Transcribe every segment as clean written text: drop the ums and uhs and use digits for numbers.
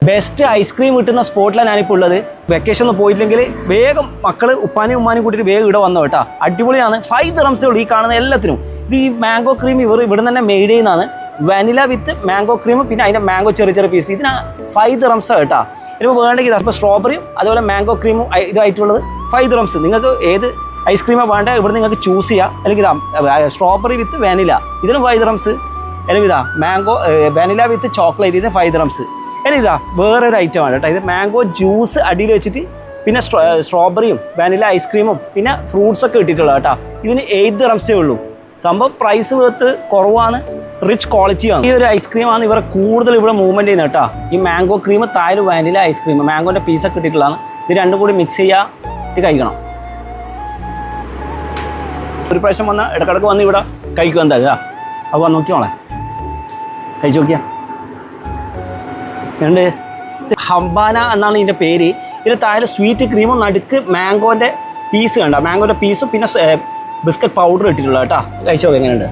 Best ice cream കിട്ടുന്ന സ്പോട്ടിലാണ് ഞാനിപ്പോൾ ഉള്ളത്. വെക്കേഷൻ ഒന്നും പോയില്ലെങ്കിൽ വേഗം മക്കൾ ഉപ്പാനും ഉമ്മാനും കൂട്ടിയിട്ട് വേഗം ഇവിടെ വന്നോ കേട്ടോ. അടിപൊളിയാണ്. 5 ദിർഹംസേ ഉള്ളൂ ഈ കാണുന്ന എല്ലാത്തിനും. ഇത് ഈ മാംഗോ ക്രീം ഇവിടെ തന്നെ മെയ്ഡ് ചെയ്യുന്നതാണ്. വാനില വിത്ത് മാംഗോ ക്രീം, പിന്നെ അതിൻ്റെ മാംഗോ ചെറിയ പീസ്. ഇതിന് 5 ദിർഹംസാണ് കേട്ടോ. ഇതിപ്പോൾ വേണമെങ്കിൽ അപ്പോൾ സ്ട്രോബെറിയും അതുപോലെ മാംഗോ ക്രീമും ഇതായിട്ടുള്ളത് 5 ദിർഹംസ്. നിങ്ങൾക്ക് ഏത് ഐസ്ക്രീമാണ് വേണ്ടത് ഇവിടെ നിങ്ങൾക്ക് ചൂസ് ചെയ്യാം. അല്ലെങ്കിൽ ഇതാ സ്ട്രോബെറി വിത്ത് വാനില, ഇതിന് 5 ദിർഹംസ്. അല്ലെങ്കിൽ ഇതാ മാംഗോ വാനില വിത്ത് ചോക്ലേറ്റ്, ഇതിന് 5 ദിർഹംസ്. ഇനി ഇതാ വേറൊരു ഐറ്റമാണ് കേട്ടോ. ഇത് മാംഗോ ജ്യൂസ് അടിയിൽ വെച്ചിട്ട് പിന്നെ സ്ട്രോബെറിയും വാനില ഐസ്ക്രീമും പിന്നെ ഫ്രൂട്ട്സൊക്കെ ഇട്ടിട്ടുള്ളത് കേട്ടോ. ഇതിന് 8 ദിർഹംസേ ഉള്ളൂ. സംഭവം പ്രൈസ് വേർത്ത് കുറവാണ്, റിച്ച് ക്വാളിറ്റിയാണ്. ഈ ഒരു ഐസ്ക്രീമാണ് ഇവർ കൂടുതൽ ഇവിടെ മൂവ്മെൻറ്റ് ചെയ്യുന്നത് കേട്ടോ. ഈ മാംഗോ ക്രീം, താഴെ വാനില ഐസ്ക്രീം, മാംഗോൻ്റെ പീസൊക്കെ ഇട്ടിട്ടുള്ളതാണ്. ഇത് രണ്ടും കൂടി മിക്സ് ചെയ്യാൻ കഴിക്കണം. ഒരു പ്രാവശ്യം വന്നാൽ ഇടക്കിടക്ക് വന്ന് ഇവിടെ കഴിക്കുക എന്താ. അപ്പോൾ നോക്കിയോളെ കഴിച്ചു നോക്കിയാ ഉണ്ട്. ഹംബാന എന്നാണ് ഇതിൻ്റെ പേര്. ഇതിന് താഴെ സ്വീറ്റ് ക്രീമും നടുക്ക് മാംഗോൻ്റെ പീസ് കണ്ട, മാംഗോൻ്റെ പീസും പിന്നെ ബിസ്ക്കറ്റ് പൗഡർ ഇട്ടിട്ടുള്ള കേട്ടോ. കഴിച്ചു നോക്കാം എങ്ങനെയുണ്ട്.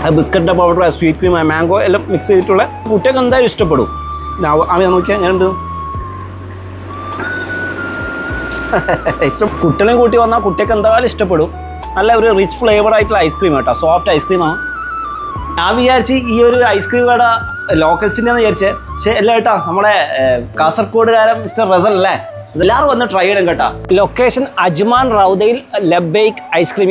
അത് ബിസ്ക്കറ്റിൻ്റെ പൗഡർ, സ്വീറ്റ് ക്രീം, മാംഗോ എല്ലാം മിക്സ് ചെയ്തിട്ടുള്ള കുട്ടികൾക്ക് എന്തായാലും ഇഷ്ടപ്പെടും. അവൻ നോക്കിയാൽ എങ്ങനെയുണ്ട്. കുട്ടികളെയും കൂട്ടി വന്നാൽ കുട്ടികൾക്ക് എന്തായാലും ഇഷ്ടപ്പെടും. നല്ല ഒരു റിച്ച് ഫ്ലേവർ ആയിട്ടുള്ള ഐസ്ക്രീം കേട്ടോ, സോഫ്റ്റ് ഐസ്ക്രീമാണ്. ഞാൻ വിചാരിച്ച് ഈ ഒരു ഐസ്ക്രീം കട ലോക്കൽസിൻ്റെ എന്ന് വിചാരിച്ചേ, പക്ഷേ അല്ല കേട്ടോ, നമ്മുടെ കാസർഗോഡുകാരൻ മിസ്റ്റർ റസൽ അല്ലേ, എല്ലാവരും വന്ന് ട്രൈ ചെയ്യണം കേട്ടോ. ലൊക്കേഷൻ അജ്മാൻ റൗദയിൽ ലബേക്ക് ഐസ്ക്രീം.